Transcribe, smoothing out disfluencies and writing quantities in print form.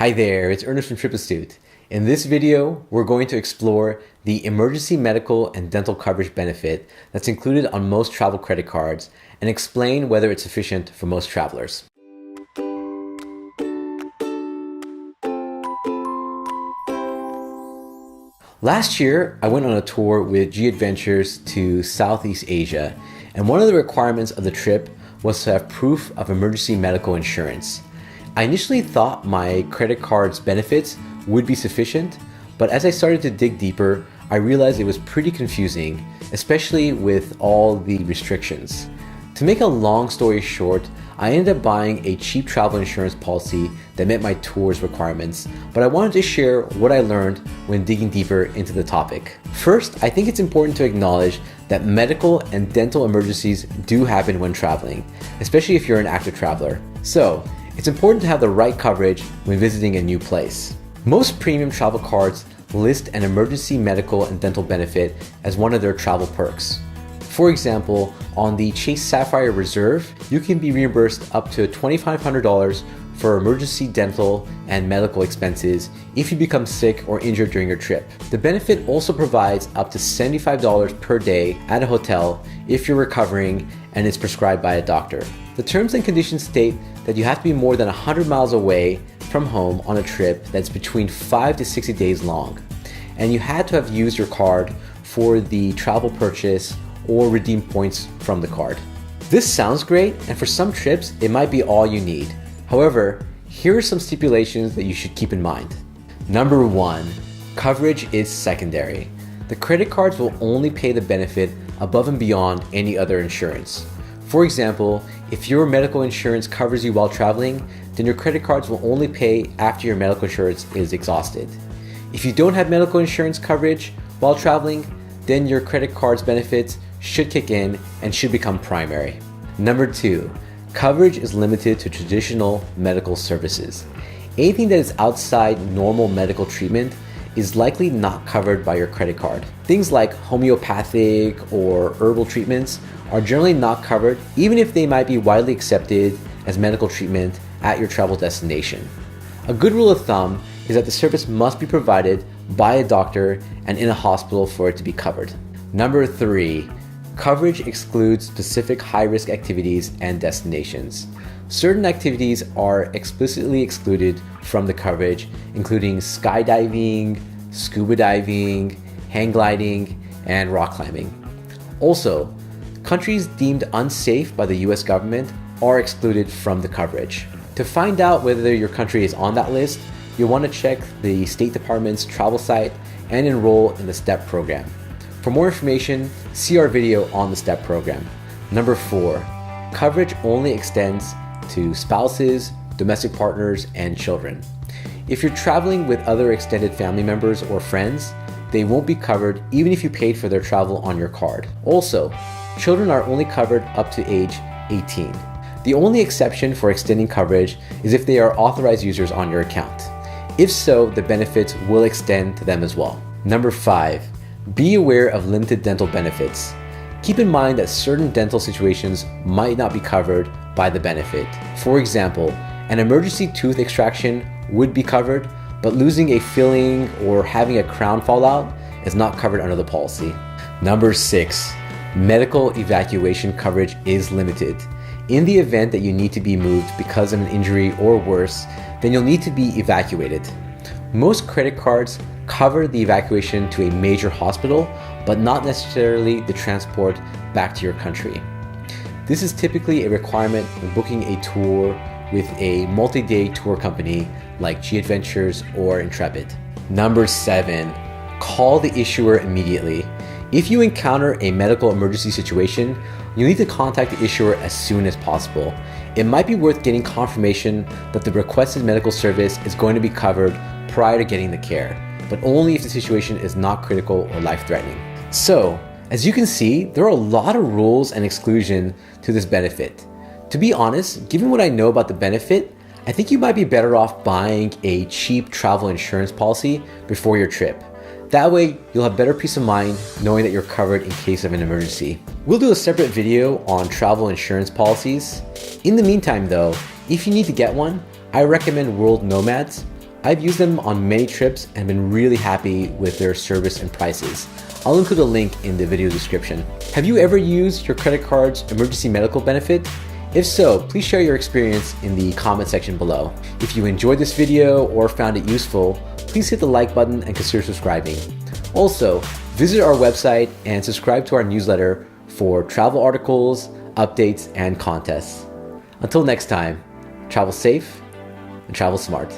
Hi there, it's Ernest from Trip. In this video, we're going to explore the emergency medical and dental coverage benefit that's included on most travel credit cards and explain whether it's sufficient for most travelers. Last year, I went on a tour with G Adventures to Southeast Asia, and one of the requirements of the trip was to have proof of emergency medical insurance. I initially thought my credit card's benefits would be sufficient, but as I started to dig deeper, I realized it was pretty confusing, especially with all the restrictions. To make a long story short, I ended up buying a cheap travel insurance policy that met my tour's requirements, but I wanted to share what I learned when digging deeper into the topic. First, I think it's important to acknowledge that medical and dental emergencies do happen when traveling, especially if you're an active traveler. So, it's important to have the right coverage when visiting a new place. Most premium travel cards list an emergency medical and dental benefit as one of their travel perks. For example, on the Chase Sapphire Reserve, you can be reimbursed up to $2,500 for emergency dental and medical expenses if you become sick or injured during your trip. The benefit also provides up to $75 per day at a hotel if you're recovering and is prescribed by a doctor. The terms and conditions state that you have to be more than 100 miles away from home on a trip that's between 5 to 60 days long, and you had to have used your card for the travel purchase or redeem points from the card. This sounds great, and for some trips, it might be all you need. However, here are some stipulations that you should keep in mind. Number 1, coverage is secondary. The credit cards will only pay the benefit above and beyond any other insurance. For example, if your medical insurance covers you while traveling, then your credit cards will only pay after your medical insurance is exhausted. If you don't have medical insurance coverage while traveling, then your credit card's benefits should kick in and should become primary. Number 2, coverage is limited to traditional medical services. Anything that is outside normal medical treatment is likely not covered by your credit card. Things like homeopathic or herbal treatments are generally not covered, even if they might be widely accepted as medical treatment at your travel destination. A good rule of thumb is that the service must be provided by a doctor and in a hospital for it to be covered. Number 3, coverage excludes specific high-risk activities and destinations. Certain activities are explicitly excluded from the coverage, including skydiving, scuba diving, hang gliding, and rock climbing. Also, countries deemed unsafe by the US government are excluded from the coverage. To find out whether your country is on that list, you'll want to check the State Department's travel site and enroll in the STEP program. For more information, see our video on the STEP program. Number 4, coverage only extends to spouses, domestic partners, and children. If you're traveling with other extended family members or friends, they won't be covered even if you paid for their travel on your card. Also, children are only covered up to age 18. The only exception for extending coverage is if they are authorized users on your account. If so, the benefits will extend to them as well. Number 5, be aware of limited dental benefits. Keep in mind that certain dental situations might not be covered by the benefit. For example, an emergency tooth extraction would be covered, but losing a filling or having a crown fall out is not covered under the policy. Number 6, medical evacuation coverage is limited. In the event that you need to be moved because of an injury or worse, then you'll need to be evacuated. Most credit cards cover the evacuation to a major hospital, but not necessarily the transport back to your country. This is typically a requirement when booking a tour with a multi-day tour company like G Adventures or Intrepid. Number 7, call the issuer immediately. If you encounter a medical emergency situation, you need to contact the issuer as soon as possible. It might be worth getting confirmation that the requested medical service is going to be covered prior to getting the care, but only if the situation is not critical or life-threatening. So, as you can see, there are a lot of rules and exclusions to this benefit. To be honest, given what I know about the benefit, I think you might be better off buying a cheap travel insurance policy before your trip. That way, you'll have better peace of mind knowing that you're covered in case of an emergency. We'll do a separate video on travel insurance policies. In the meantime though, if you need to get one, I recommend World Nomads. I've used them on many trips and been really happy with their service and prices. I'll include a link in the video description. Have you ever used your credit card's emergency medical benefit? If so, please share your experience in the comment section below. If you enjoyed this video or found it useful, please hit the like button and consider subscribing. Also, visit our website and subscribe to our newsletter for travel articles, updates, and contests. Until next time, travel safe and travel smart.